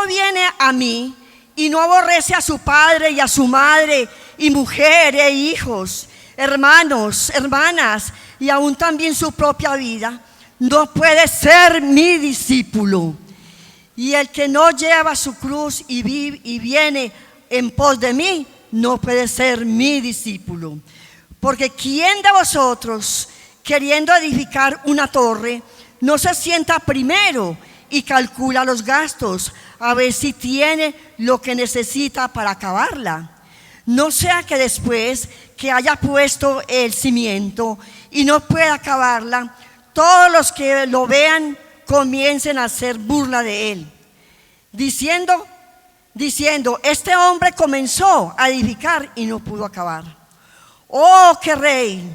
viene a mí y no aborrece a su padre y a su madre y mujer e hijos, hermanos, hermanas y aún también su propia vida, no puede ser mi discípulo. Y el que no lleva su cruz y viene en pos de mí, no puede ser mi discípulo. Porque ¿quién de vosotros, queriendo edificar una torre, no se sienta primero y calcula los gastos, a ver si tiene lo que necesita para acabarla? No sea que después que haya puesto el cimiento y no pueda acabarla, todos los que lo vean comiencen a hacer burla de él, diciendo, este hombre comenzó a edificar y no pudo acabar. Oh, qué rey,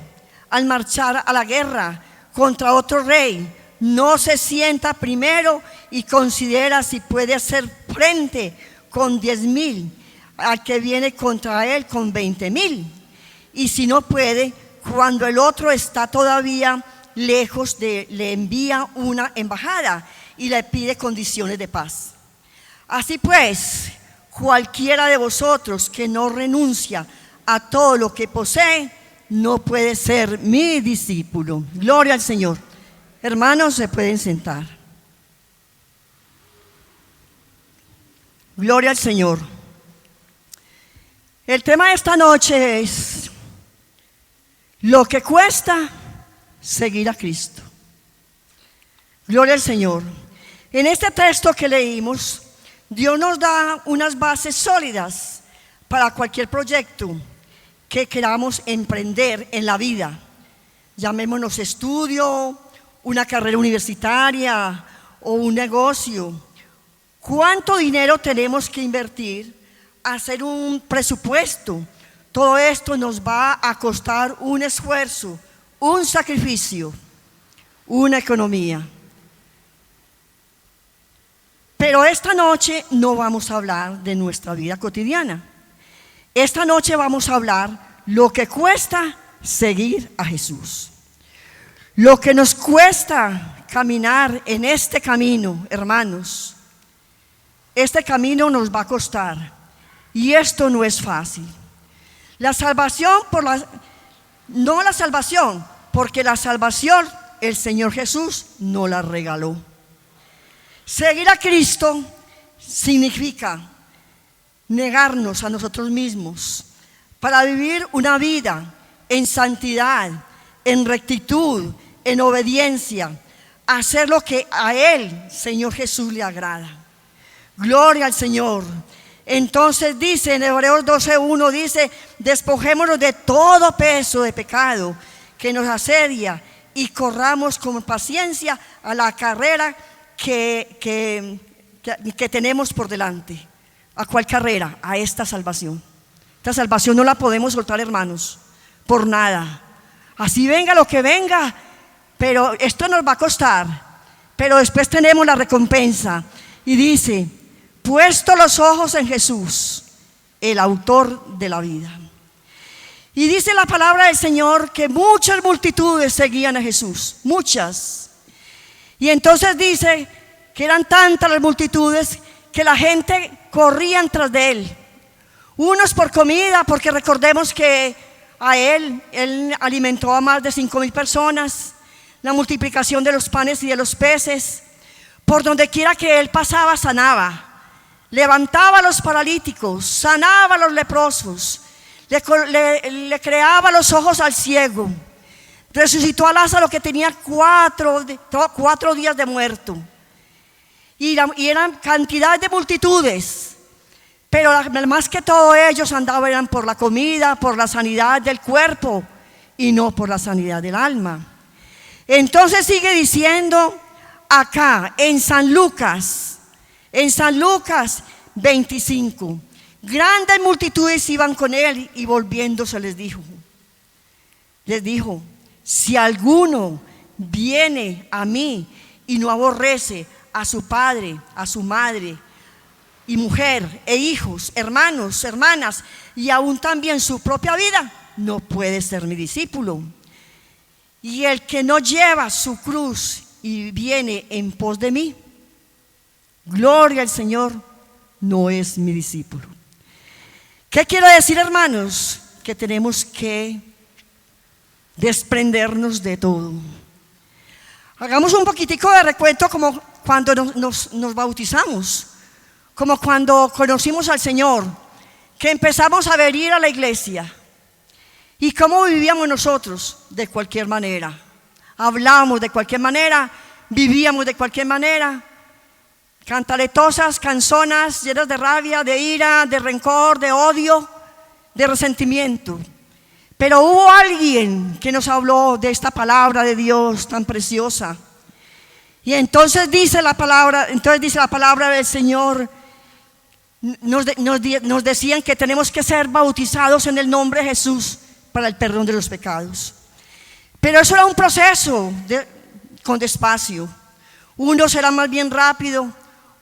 al marchar a la guerra contra otro rey, no se sienta primero y considera si puede hacer frente con 10,000 al que viene contra él con 20,000. Y si no puede, cuando el otro está todavía lejos, le envía una embajada y le pide condiciones de paz. Así pues, cualquiera de vosotros que no renuncia a todo lo que posee, no puede ser mi discípulo. Gloria al Señor. Hermanos, se pueden sentar. Gloria al Señor. El tema de esta noche es lo que cuesta seguir a Cristo. Gloria al Señor. En este texto que leímos, Dios nos da unas bases sólidas para cualquier proyecto que queramos emprender en la vida. Llamémonos estudio, una carrera universitaria o un negocio. ¿Cuánto dinero tenemos que invertir? Hacer un presupuesto. Todo esto nos va a costar un esfuerzo, un sacrificio, una economía. Pero esta noche no vamos a hablar de nuestra vida cotidiana. Esta noche vamos a hablar lo que cuesta seguir a Jesús. Lo que nos cuesta caminar en este camino, hermanos. Este camino nos va a costar. Y esto no es fácil. La salvación, no la salvación, porque la salvación el Señor Jesús nos la regaló. Seguir a Cristo significa negarnos a nosotros mismos para vivir una vida en santidad, en rectitud, en obediencia, hacer lo que a Él, Señor Jesús, le agrada. Gloria al Señor. Entonces dice en Hebreos 12:1, dice: despojémonos de todo peso de pecado que nos asedia y corramos con paciencia a la carrera que tenemos por delante. ¿A cuál carrera? A esta salvación. Esta salvación no la podemos soltar, hermanos, por nada. Así venga lo que venga, pero esto nos va a costar. Pero después tenemos la recompensa. Y dice: puesto los ojos en Jesús, el autor de la vida. Y dice la palabra del Señor que muchas multitudes seguían a Jesús, muchas. Y entonces dice que eran tantas las multitudes que la gente corría tras de Él. Unos por comida, porque recordemos que a Él alimentó a más de 5,000 personas, la multiplicación de los panes y de los peces. Por donde quiera que Él pasaba, sanaba. Levantaba a los paralíticos, sanaba a los leprosos, le creaba los ojos al ciego, resucitó a Lázaro que tenía 4 días de muerto, y eran cantidad de multitudes, pero más que todo ellos andaban por la comida, por la sanidad del cuerpo y no por la sanidad del alma. Entonces sigue diciendo acá en San Lucas 25, grandes multitudes iban con él y volviéndose les dijo, si alguno viene a mí y no aborrece a su padre, a su madre y mujer e hijos, hermanos, hermanas y aún también su propia vida, no puede ser mi discípulo. Y el que no lleva su cruz y viene en pos de mí, gloria al Señor, no es mi discípulo. ¿Qué quiero decir, hermanos? Que tenemos que desprendernos de todo. Hagamos un poquitico de recuento como cuando nos bautizamos, como cuando conocimos al Señor, que empezamos a venir a la iglesia. ¿Y cómo vivíamos nosotros? De cualquier manera. Hablábamos de cualquier manera, vivíamos de cualquier manera. Cantaletosas, canzonas, llenas de rabia, de ira, de rencor, de odio, de resentimiento. Pero hubo alguien que nos habló de esta palabra de Dios tan preciosa. Y entonces dice la palabra del Señor, nos decían que tenemos que ser bautizados en el nombre de Jesús para el perdón de los pecados. Pero eso era un proceso con despacio. Unos eran más bien rápido,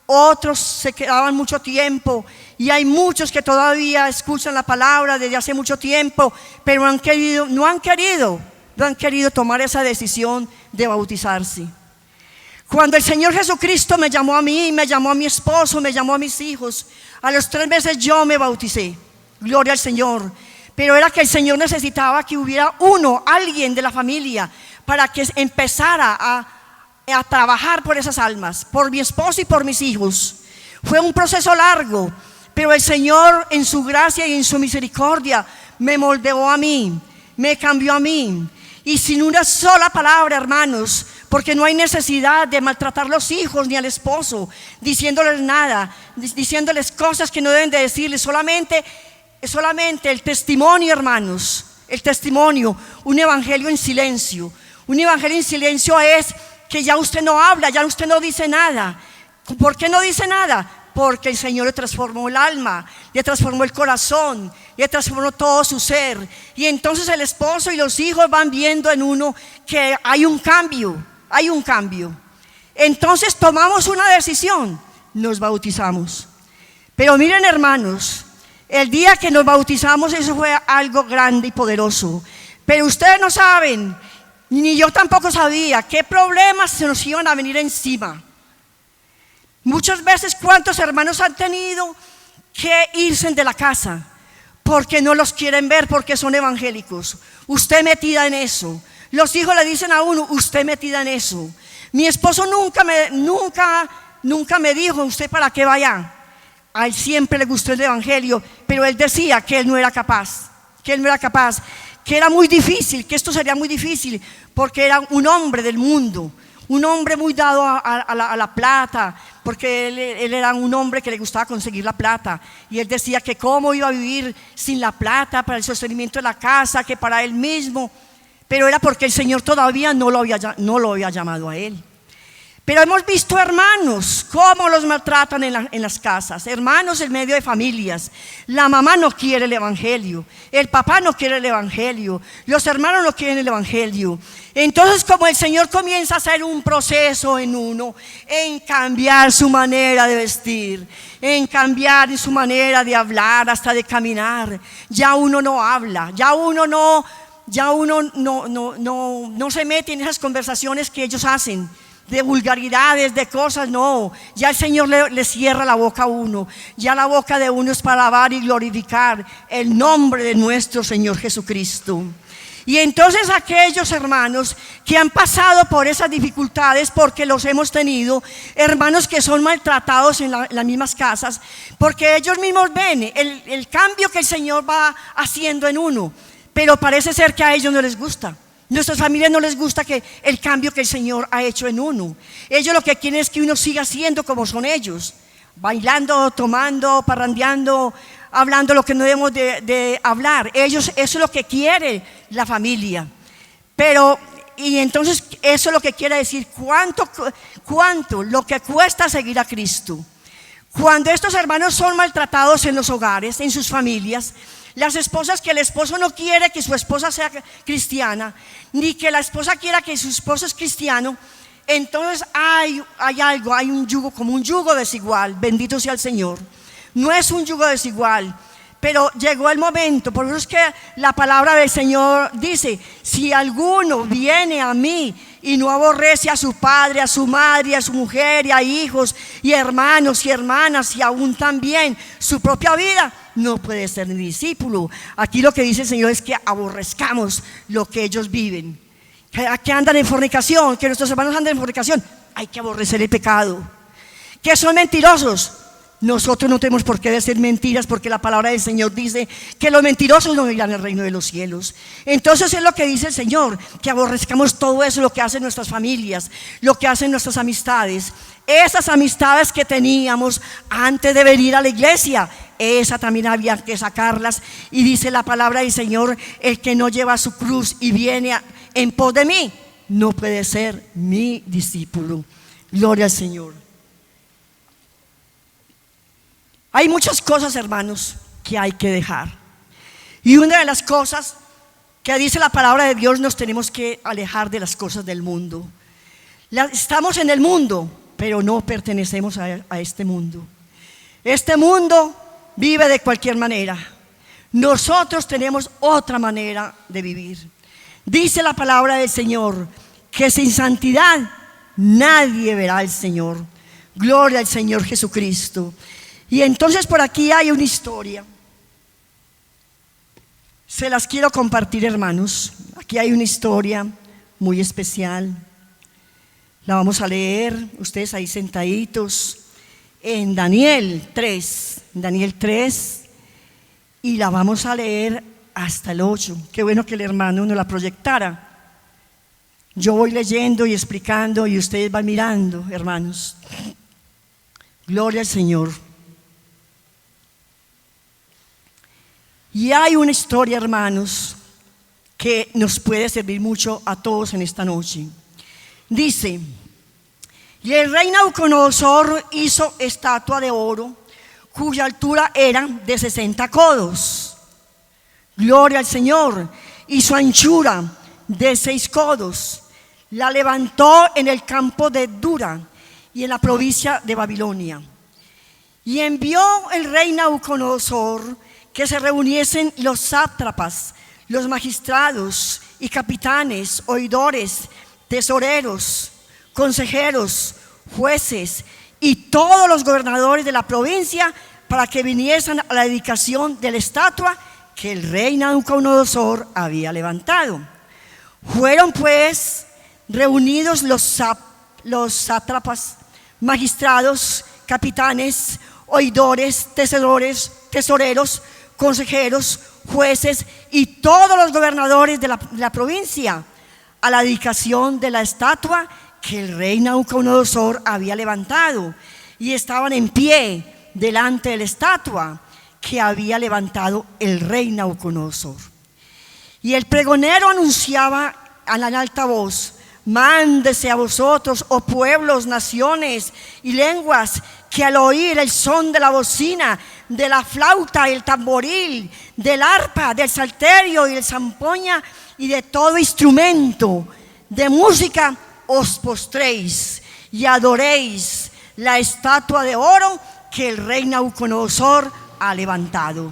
otros se quedaban mucho tiempo, y hay muchos que todavía escuchan la palabra desde hace mucho tiempo, pero no han querido tomar esa decisión de bautizarse. Cuando el Señor Jesucristo me llamó a mí, me llamó a mi esposo, me llamó a mis hijos, a los 3 meses yo me bauticé, gloria al Señor. Pero era que el Señor necesitaba que hubiera alguien de la familia, para que empezara a trabajar por esas almas, por mi esposo y por mis hijos. Fue un proceso largo, pero el Señor en su gracia y en su misericordia me moldeó a mí, me cambió a mí. Y sin una sola palabra, hermanos, porque no hay necesidad de maltratar a los hijos ni al esposo, diciéndoles nada, diciéndoles cosas que no deben de decirles, solamente el testimonio, hermanos, el testimonio, un evangelio en silencio. Un evangelio en silencio es que ya usted no habla, ya usted no dice nada. ¿Por qué no dice nada? Porque el Señor le transformó el alma, le transformó el corazón, le transformó todo su ser. Y entonces el esposo y los hijos van viendo en uno que hay un cambio. Entonces tomamos una decisión, nos bautizamos. Pero miren, hermanos, el día que nos bautizamos, eso fue algo grande y poderoso. Pero ustedes no saben, ni yo tampoco sabía, qué problemas se nos iban a venir encima. Muchas veces, ¿cuántos hermanos han tenido que irse de la casa? Porque no los quieren ver, porque son evangélicos. Usted metida en eso. Los hijos le dicen a uno, usted metida en eso. Mi esposo nunca me dijo, ¿usted para qué vaya? A él siempre le gustó el evangelio, pero él decía que él no era capaz, que era muy difícil, que esto sería muy difícil, porque era un hombre del mundo, un hombre muy dado a la plata, porque él era un hombre que le gustaba conseguir la plata, y él decía que cómo iba a vivir sin la plata para el sostenimiento de la casa, que para él mismo, pero era porque el Señor todavía no lo había llamado a él. Pero hemos visto hermanos cómo los maltratan en las casas, hermanos en medio de familias. La mamá no quiere el evangelio, el papá no quiere el evangelio, los hermanos no quieren el evangelio. Entonces, como el Señor comienza a hacer un proceso en uno, en cambiar su manera de vestir, en cambiar su manera de hablar, hasta de caminar, ya uno no habla, ya uno no se mete en esas conversaciones que ellos hacen, de vulgaridades, de cosas, no. Ya el Señor le cierra la boca a uno. Ya la boca de uno es para alabar y glorificar el nombre de nuestro Señor Jesucristo. Y entonces aquellos hermanos que han pasado por esas dificultades, porque los hemos tenido, hermanos que son maltratados en las mismas casas, porque ellos mismos ven el cambio que el Señor va haciendo en uno, pero parece ser que a ellos no les gusta. Nuestras familias no les gusta el cambio que el Señor ha hecho en uno. Ellos lo que quieren es que uno siga siendo como son ellos, bailando, tomando, parrandeando, hablando lo que no debemos de hablar. Ellos, eso es lo que quiere la familia. Y entonces eso es lo que quiere decir, cuánto lo que cuesta seguir a Cristo. Cuando estos hermanos son maltratados en los hogares, en sus familias, las esposas, que el esposo no quiere que su esposa sea cristiana, ni que la esposa quiera que su esposo es cristiano, entonces hay un yugo, como un yugo desigual. Bendito sea el Señor. No es un yugo desigual, pero llegó el momento. Por eso es que la palabra del Señor dice: si alguno viene a mí y no aborrece a su padre, a su madre, a su mujer, y a hijos, y hermanos y hermanas, y aún también su propia vida, no puede ser mi discípulo. Aquí lo que dice el Señor es que aborrezcamos lo que ellos viven. Que andan en fornicación, que nuestros hermanos andan en fornicación, hay que aborrecer el pecado. Que son mentirosos, nosotros no tenemos por qué decir mentiras, porque la palabra del Señor dice que los mentirosos no irán al reino de los cielos. Entonces es lo que dice el Señor, que aborrezcamos todo eso, lo que hacen nuestras familias, lo que hacen nuestras amistades. Esas amistades que teníamos antes de venir a la iglesia, esa también había que sacarlas. Y dice la palabra del Señor: el que no lleva su cruz y viene en pos de mí, no puede ser mi discípulo. Gloria al Señor. Hay muchas cosas, hermanos, que hay que dejar. Y una de las cosas que dice la palabra de Dios, nos tenemos que alejar de las cosas del mundo. Estamos en el mundo, pero no pertenecemos a este mundo. Este mundo vive de cualquier manera. Nosotros tenemos otra manera de vivir. Dice la palabra del Señor que sin santidad nadie verá al Señor. Gloria al Señor Jesucristo. Y entonces por aquí hay una historia. Se las quiero compartir, hermanos. Aquí hay una historia muy especial. La vamos a leer, ustedes ahí sentaditos, en Daniel 3. Daniel 3. Y la vamos a leer hasta el 8. Qué bueno que el hermano nos la proyectara. Yo voy leyendo y explicando y ustedes van mirando, hermanos. Gloria al Señor. Y hay una historia, hermanos, que nos puede servir mucho a todos en esta noche. Dice: y el rey Nabucodonosor hizo estatua de oro, cuya altura era de 60 codos. Gloria al Señor. Y su anchura de 6 codos. La levantó en el campo de Dura y en la provincia de Babilonia. Y envió el rey Nabucodonosor que se reuniesen los sátrapas, los magistrados y capitanes, oidores, tesoreros, consejeros, jueces y todos los gobernadores de la provincia, para que viniesen a la dedicación de la estatua que el rey Nabucodonosor había levantado. Fueron pues reunidos los sátrapas, magistrados, capitanes, oidores, tesoreros, consejeros, jueces y todos los gobernadores de la provincia a la dedicación de la estatua que el rey Nabucodonosor había levantado, y estaban en pie delante de la estatua que había levantado el rey Nabucodonosor. Y el pregonero anunciaba a la alta voz: mándese a vosotros, oh pueblos, naciones y lenguas, que al oír el son de la bocina, de la flauta, el tamboril, del arpa, del salterio y del zampoña y de todo instrumento de música, os postréis y adoréis la estatua de oro que el rey Nabucodonosor ha levantado.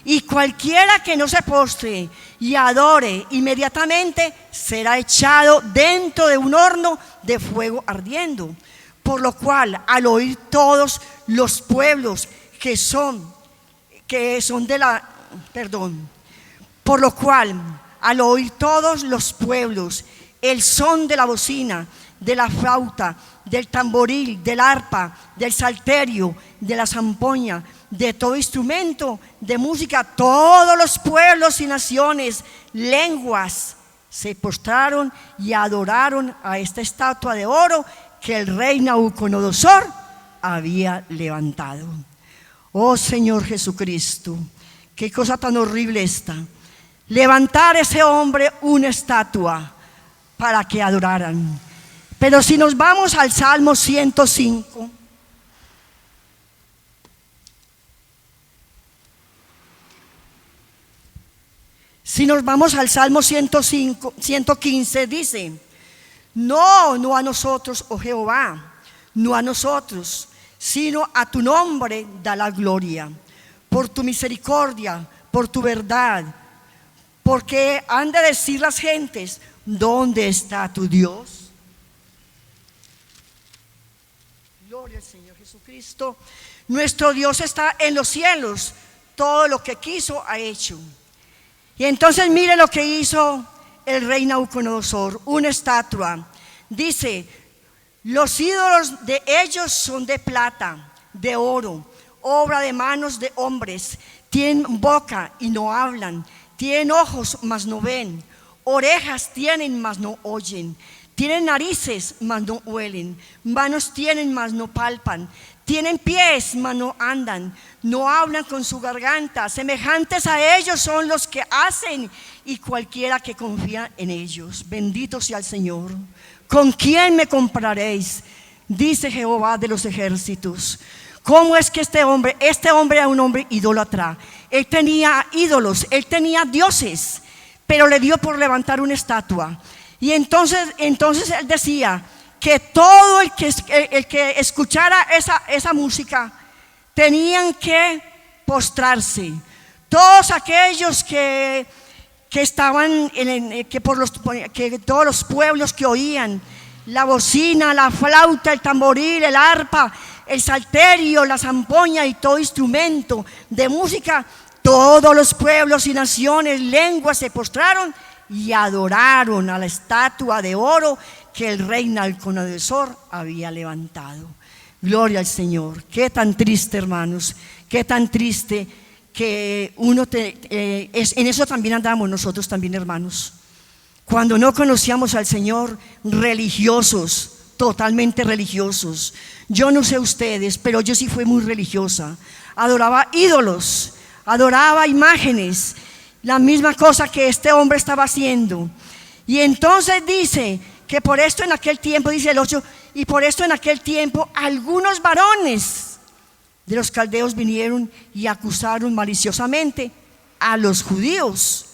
Y cualquiera que no se postre y adore, inmediatamente será echado dentro de un horno de fuego ardiendo. Por lo cual, al oír todos los pueblos por lo cual, al oír todos los pueblos el son de la bocina, de la flauta, del tamboril, del arpa, del salterio, de la zampoña, de todo instrumento de música, todos los pueblos y naciones, lenguas, se postraron y adoraron a esta estatua de oro que el rey Nabucodonosor había levantado. Oh Señor Jesucristo, qué cosa tan horrible esta. Levantar a ese hombre una estatua para que adoraran. Pero si nos vamos al Salmo 105, si nos vamos al Salmo 115, dice: no a nosotros, oh Jehová, no a nosotros, sino a tu nombre da la gloria, por tu misericordia, por tu verdad, porque han de decir las gentes: ¿dónde está tu Dios? Gloria al Señor Jesucristo. Nuestro Dios está en los cielos, todo lo que quiso ha hecho. Y entonces mire lo que hizo el rey Nabucodonosor, una estatua. Dice: los ídolos de ellos son de plata, de oro, obra de manos de hombres. Tienen boca y no hablan, tienen ojos mas no ven, orejas tienen mas no oyen, tienen narices mas no huelen, manos tienen mas no palpan, tienen pies mas no andan, no hablan con su garganta. Semejantes a ellos son los que hacen, y cualquiera que confía en ellos. Bendito sea el Señor. ¿Con quién me compararéis?, dice Jehová de los ejércitos. ¿Cómo es que este hombre era un hombre idólatra? Él tenía ídolos, él tenía dioses, pero le dio por levantar una estatua. Y entonces él decía que todo el que escuchara esa música tenían que postrarse. Todos aquellos que estaban que todos los pueblos que oían la bocina, la flauta, el tamboril, el arpa, el salterio, la zampoña y todo instrumento de música, todos los pueblos y naciones, lenguas se postraron y adoraron a la estatua de oro que el rey Nabucodonosor había levantado. Gloria al Señor. Qué tan triste, hermanos, qué tan triste que en eso también andamos nosotros también, hermanos. Cuando no conocíamos al Señor, religiosos, totalmente religiosos. Yo no sé ustedes, pero yo sí fui muy religiosa. Adoraba ídolos, adoraba imágenes, la misma cosa que este hombre estaba haciendo. Y entonces dice que por esto en aquel tiempo, dice el 8, y por esto en aquel tiempo algunos varones de los caldeos vinieron y acusaron maliciosamente a los judíos.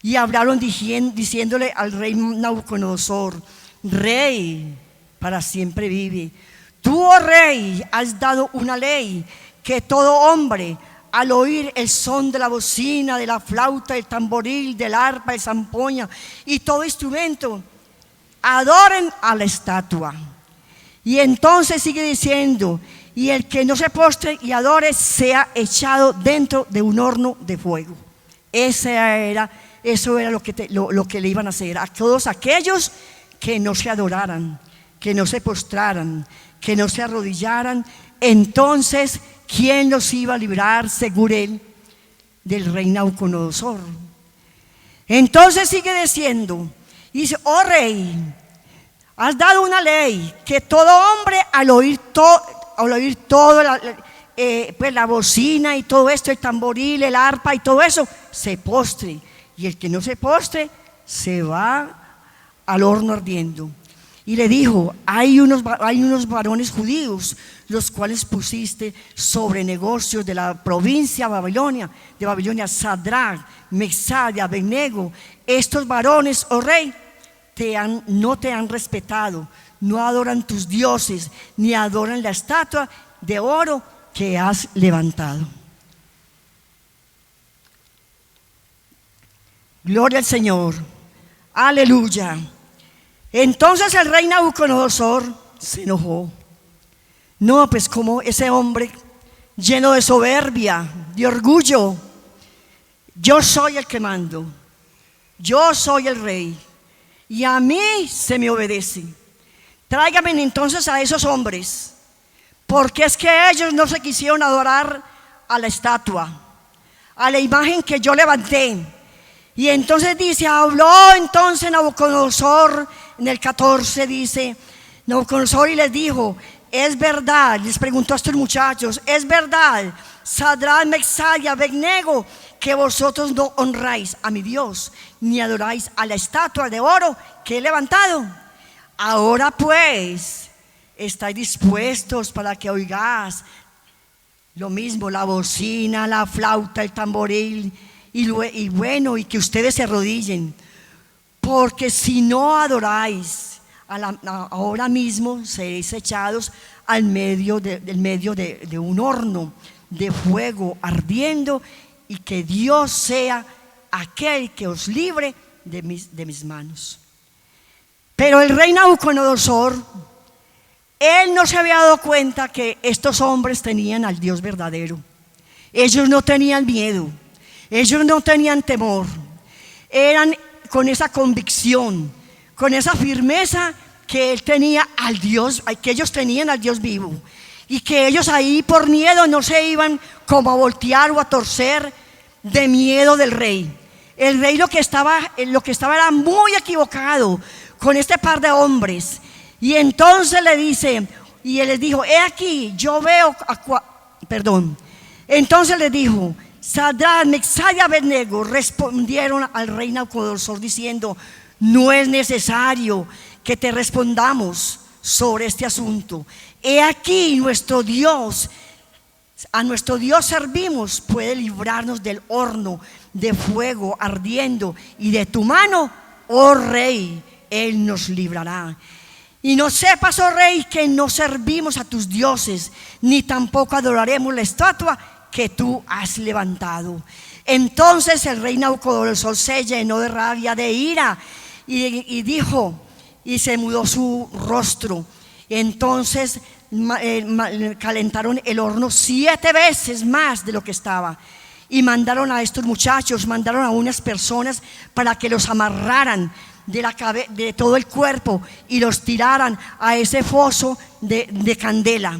Y hablaron diciéndole al rey Nabucodonosor: Rey, para siempre vive. Tú, oh rey, has dado una ley que todo hombre, al oír el son de la bocina, de la flauta, del tamboril, del arpa, del zampoña y todo instrumento, adoren a la estatua. Y entonces sigue diciendo: y el que no se postre y adore sea echado dentro de un horno de fuego. Eso era lo que le iban a hacer a todos aquellos que no se adoraran, que no se postraran, que no se arrodillaran. Entonces, ¿quién los iba a librar, según él, del rey Nabucodonosor? Entonces sigue diciendo, dice: oh rey, has dado una ley que todo hombre al oír todo pues la bocina y todo esto, el tamboril, el arpa y todo eso, se postre. Y el que no se postre se va al horno ardiendo. Y le dijo: hay unos varones judíos, los cuales pusiste sobre negocios de la provincia de Babilonia, Sadrach, Mesach y Abednego. Estos varones, oh rey, no te han respetado, no adoran tus dioses, ni adoran la estatua de oro que has levantado. Gloria al Señor, aleluya. Entonces el rey Nabucodonosor se enojó. No, pues como ese hombre lleno de soberbia, de orgullo: yo soy el que mando, yo soy el rey, y a mí se me obedece. Tráigame entonces a esos hombres, porque es que ellos no se quisieron adorar a la estatua, a la imagen que yo levanté. Y entonces dice, habló entonces Nabucodonosor en el 14, dice Nabucodonosor y les dijo: es verdad, les preguntó a estos muchachos, es verdad, Sadrach, Mesach y Abednego, que vosotros no honráis a mi Dios, ni adoráis a la estatua de oro que he levantado. Ahora pues, ¿estáis dispuestos para que oigáis lo mismo, la bocina, la flauta, el tamboril, y bueno, y que ustedes se arrodillen? Porque si no adoráis, ahora mismo seréis echados al medio de un horno de fuego ardiendo, y que Dios sea aquel que os libre de mis manos. Pero el rey Nabucodonosor, él no se había dado cuenta que estos hombres tenían al Dios verdadero. Ellos no tenían miedo, ellos no tenían temor, eran con esa convicción, con esa firmeza que él tenía al Dios, que ellos tenían al Dios vivo, y que ellos ahí por miedo no se iban como a voltear o a torcer de miedo del rey. El rey lo que estaba era muy equivocado con este par de hombres. Y entonces le dice, y él les dijo, he aquí, yo veo Entonces les dijo, Sadrach, Mesach y Abednego respondieron al rey Nabucodonosor diciendo, no es necesario que te respondamos sobre este asunto. He aquí nuestro Dios, a nuestro Dios servimos, puede librarnos del horno de fuego ardiendo, y de tu mano, oh rey, él nos librará. Y no sepas, oh rey, que no servimos a tus dioses, ni tampoco adoraremos la estatua que tú has levantado. Entonces el rey Nabucodonosor se llenó de rabia, de ira, y dijo, y se mudó su rostro. Entonces calentaron el horno 7 veces más de lo que estaba, y mandaron a estos muchachos, mandaron a unas personas para que los amarraran de todo el cuerpo y los tiraran a ese foso de candela,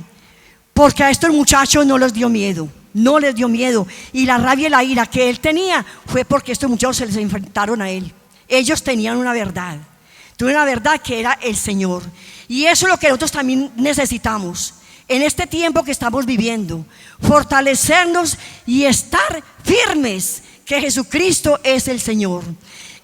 porque a estos muchachos no les dio miedo. No les dio miedo, y la rabia y la ira que él tenía fue porque estos muchachos se les enfrentaron a él. Ellos tenían una verdad que era el Señor, y eso es lo que nosotros también necesitamos en este tiempo que estamos viviendo: fortalecernos y estar firmes que Jesucristo es el Señor.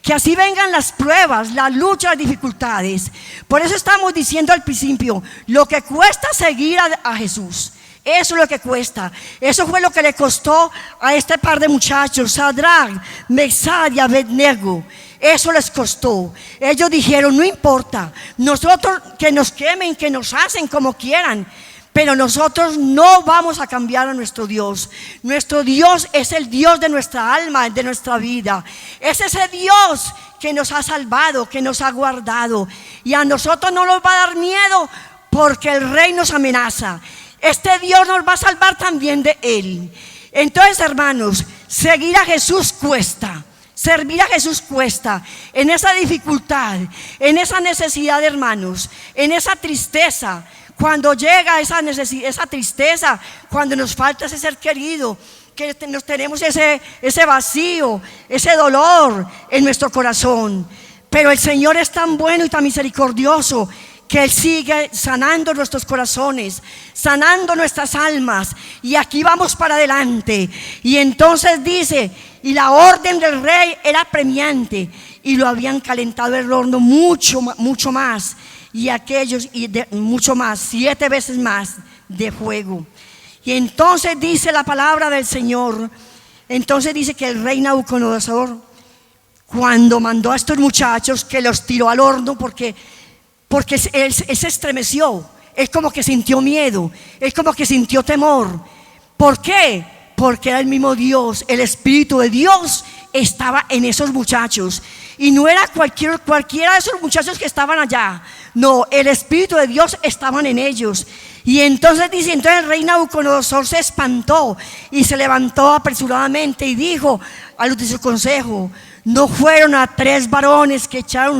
Que así vengan las pruebas, las luchas, las dificultades. Por eso estamos diciendo al principio, lo que cuesta seguir a Jesús. Eso es lo que cuesta. Eso fue lo que le costó a este par de muchachos, Sadrach, Mesach y Abednego. Eso les costó. Ellos dijeron, no importa, nosotros que nos quemen, que nos hacen como quieran, pero nosotros no vamos a cambiar a nuestro Dios. Nuestro Dios es el Dios de nuestra alma, de nuestra vida. Es ese Dios que nos ha salvado, que nos ha guardado. Y a nosotros no nos va a dar miedo porque el Rey nos amenaza. Este Dios nos va a salvar también de Él. Entonces, hermanos, seguir a Jesús cuesta. Servir a Jesús cuesta. En esa dificultad, en esa necesidad, hermanos, en esa tristeza, cuando llega esa necesidad, esa tristeza, cuando nos falta ese ser querido, que nos tenemos ese vacío, ese dolor en nuestro corazón. Pero el Señor es tan bueno y tan misericordioso que Él sigue sanando nuestros corazones, sanando nuestras almas, y aquí vamos para adelante. Y entonces dice, y la orden del rey era premiante, y lo habían calentado el horno mucho más, y aquellos mucho más, 7 veces más de fuego. Y entonces dice la palabra del Señor, entonces dice que el rey Nabucodonosor, cuando mandó a estos muchachos, que los tiró al horno, porque él se estremeció, él como que sintió miedo, él como que sintió temor. ¿Por qué? Porque era el mismo Dios, el Espíritu de Dios estaba en esos muchachos. Y no era cualquiera de esos muchachos que estaban allá, no, el Espíritu de Dios estaba en ellos. Y entonces dice, entonces el rey Nabucodonosor se espantó y se levantó apresuradamente y dijo a los de su consejo, ¿no fueron a 3 varones que echaron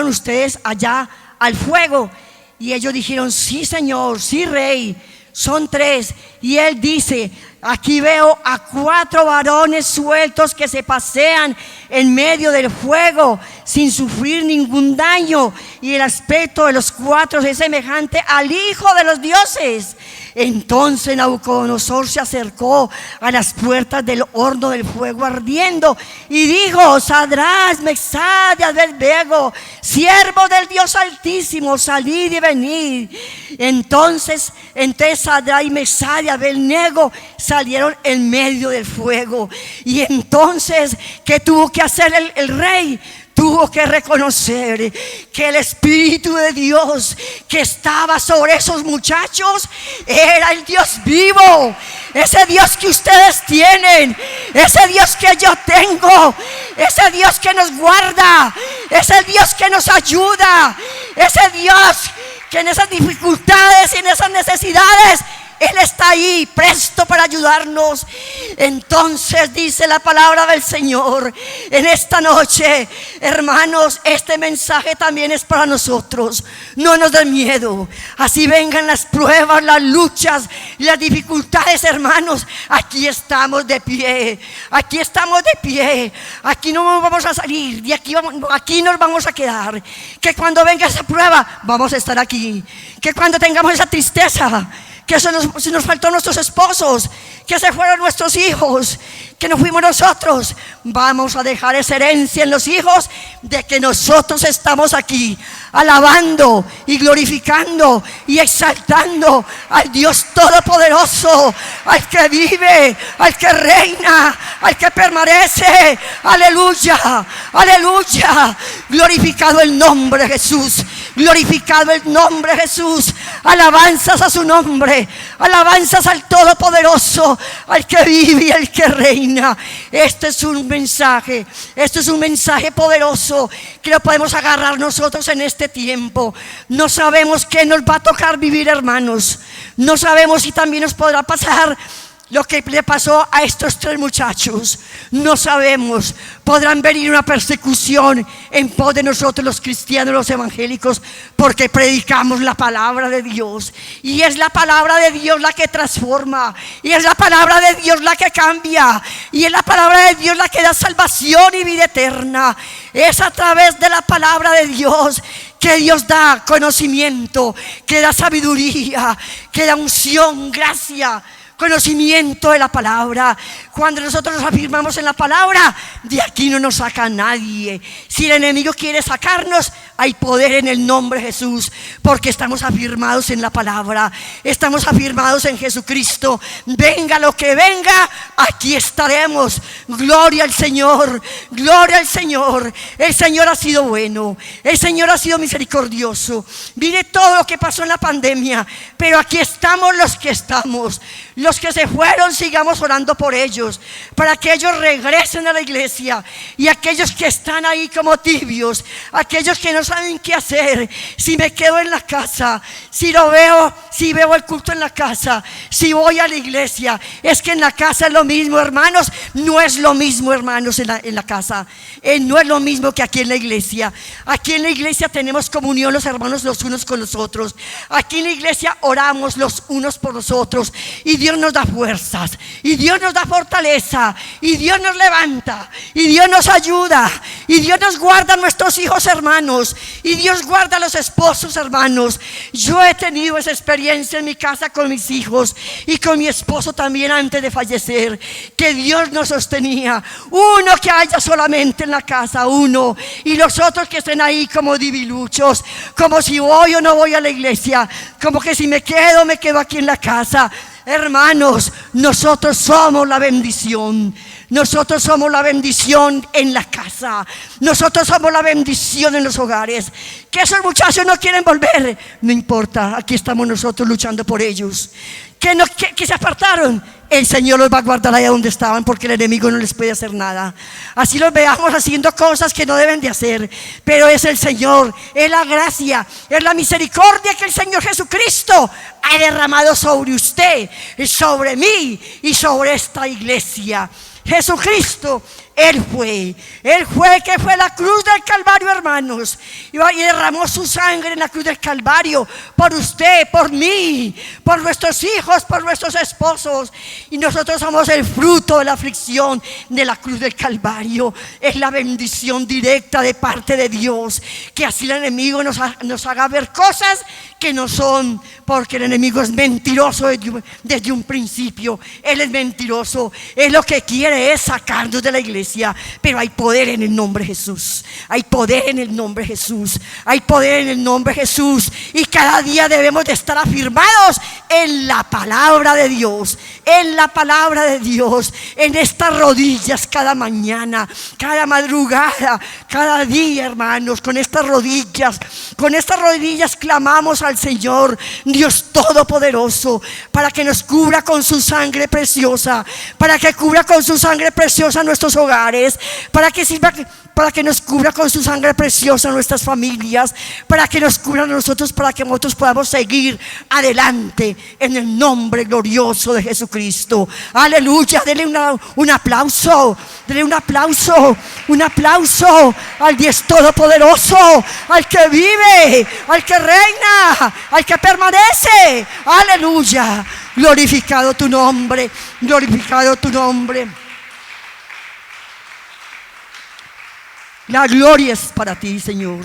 ustedes allá al fuego? Y ellos dijeron, sí, Señor, sí, Rey, son 3. Y él dice, aquí veo a 4 varones sueltos que se pasean en medio del fuego sin sufrir ningún daño, y el aspecto de los 4 es semejante al Hijo de los dioses. Entonces Nabucodonosor se acercó a las puertas del horno del fuego ardiendo y dijo, Sadrach, Mesach y Abednego, siervos del Dios Altísimo, salid y venid. Entonces Sadrach, Mesach y Abednego salieron en medio del fuego. Y entonces, ¿qué tuvo que hacer el rey? Tuvo que reconocer que el Espíritu de Dios que estaba sobre esos muchachos era el Dios vivo, ese Dios que ustedes tienen, ese Dios que yo tengo, ese Dios que nos guarda, Es el Dios que nos ayuda. Es el Dios que en esas dificultades y en esas necesidades Él está ahí, presto para ayudarnos. Entonces dice la palabra del Señor en esta noche, hermanos, este mensaje también es para nosotros. No nos den miedo. Así vengan las pruebas, las luchas, las dificultades, hermanos. Aquí estamos de pie. Aquí estamos de pie. Aquí no nos vamos a salir. De aquí nos vamos a quedar. Que cuando venga esa prueba, vamos a estar aquí. Que cuando tengamos esa tristeza, que si nos faltó nuestros esposos, que se fueron nuestros hijos, que no fuimos nosotros, vamos a dejar esa herencia en los hijos de que nosotros estamos aquí alabando y glorificando y exaltando al Dios Todopoderoso, al que vive, al que reina, al que permanece. Aleluya, aleluya. Glorificado el nombre de Jesús, glorificado el nombre de Jesús. Alabanzas a su nombre, alabanzas al Todopoderoso, al que vive y al que reina. Este es un mensaje poderoso que lo podemos agarrar nosotros en este tiempo. No sabemos qué nos va a tocar vivir, hermanos. No sabemos si también nos podrá pasar lo que le pasó a estos 3 muchachos. No sabemos. Podrán venir una persecución en pos de nosotros los cristianos, los evangélicos, porque predicamos la palabra de Dios. Y es la palabra de Dios la que transforma. Y es la palabra de Dios la que cambia. Y es la palabra de Dios la que da salvación y vida eterna. Es a través de la palabra de Dios que Dios da conocimiento, que da sabiduría, que da unción, gracia, conocimiento de la palabra. Cuando nosotros nos afirmamos en la palabra, de aquí no nos saca nadie. Si el enemigo quiere sacarnos, hay poder en el nombre de Jesús, porque estamos afirmados en la palabra, estamos afirmados en Jesucristo. Venga lo que venga, aquí estaremos. Gloria al Señor, gloria al Señor. El Señor ha sido bueno, el Señor ha sido misericordioso. Mire todo lo que pasó en la pandemia, pero aquí estamos los que estamos. Los que se fueron, sigamos orando por ellos, para que ellos regresen a la iglesia. Y aquellos que están ahí como tibios, aquellos que no saben qué hacer, si me quedo en la casa, si veo el culto en la casa, si voy a la iglesia. Es que en la casa es lo mismo, hermanos. No es lo mismo, hermanos, en la casa. No es lo mismo que aquí en la iglesia. Aquí en la iglesia tenemos comunión los hermanos los unos con los otros. Aquí en la iglesia oramos los unos por los otros. Y Dios nos da fuerzas, y Dios nos da fortaleza, y Dios nos levanta, y Dios nos ayuda, y Dios nos guarda a nuestros hijos, hermanos, y Dios guarda a los esposos, hermanos. Yo he tenido esa experiencia en mi casa con mis hijos y con mi esposo también antes de fallecer, que Dios nos sostenía. Uno que haya solamente en la casa, uno, y los otros que estén ahí como diviluchos, como si voy o no voy a la iglesia, como que si me quedo aquí en la casa. Hermanos, nosotros somos la bendición. Nosotros somos la bendición en la casa. Nosotros somos la bendición en los hogares. Que esos muchachos no quieren volver, no importa, aquí estamos nosotros luchando por ellos. Que se apartaron, el Señor los va a guardar allá donde estaban, porque el enemigo no les puede hacer nada. Así los veamos haciendo cosas que no deben de hacer, pero es el Señor, es la gracia, es la misericordia que el Señor Jesucristo ha derramado sobre usted, sobre mí y sobre esta iglesia. Jesucristo, Él fue que fue la cruz del Calvario, hermanos, y derramó su sangre en la cruz del Calvario por usted, por mí, por nuestros hijos, por nuestros esposos. Y nosotros somos el fruto de la aflicción de la cruz del Calvario. Es la bendición directa de parte de Dios, que así el enemigo nos haga ver cosas que no son, porque el enemigo es mentiroso desde un principio. Él es mentiroso. Él lo que quiere es sacarnos de la iglesia, pero hay poder en el nombre de Jesús. Hay poder en el nombre de Jesús. Hay poder en el nombre de Jesús. Y cada día debemos de estar afirmados en la palabra de Dios, en la palabra de Dios, en estas rodillas cada mañana, cada madrugada, cada día, hermanos. Con estas rodillas clamamos al Señor, Dios Todopoderoso, para que nos cubra con su sangre preciosa, para que cubra con su sangre preciosa nuestros hogares, hogares, para que sirva, para que nos cubra con su sangre preciosa nuestras familias, para que nos cubra a nosotros, para que nosotros podamos seguir adelante en el nombre glorioso de Jesucristo. Aleluya. Denle un aplauso, denle un aplauso al Dios Todopoderoso, al que vive, al que reina, al que permanece. Aleluya. Glorificado tu nombre, glorificado tu nombre. La gloria es para ti, Señor.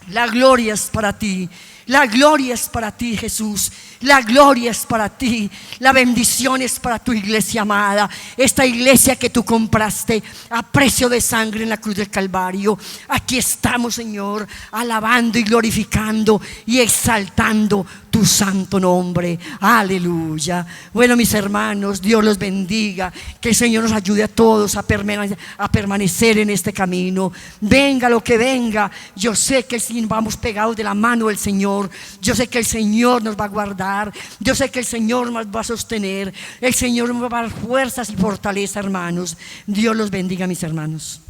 La gloria es para ti. La gloria es para ti, Jesús. La gloria es para ti. La bendición es para tu iglesia amada. Esta iglesia que tú compraste a precio de sangre en la cruz del Calvario. Aquí estamos, Señor, alabando y glorificando y exaltando tu santo nombre. Aleluya. Bueno, mis hermanos, Dios los bendiga. Que el Señor nos ayude a todos a permanecer en este camino. Venga lo que venga, yo sé que si vamos pegados de la mano del Señor, yo sé que el Señor nos va a guardar, yo sé que el Señor nos va a sostener, el Señor nos va a dar fuerzas y fortaleza, hermanos. Dios los bendiga, mis hermanos.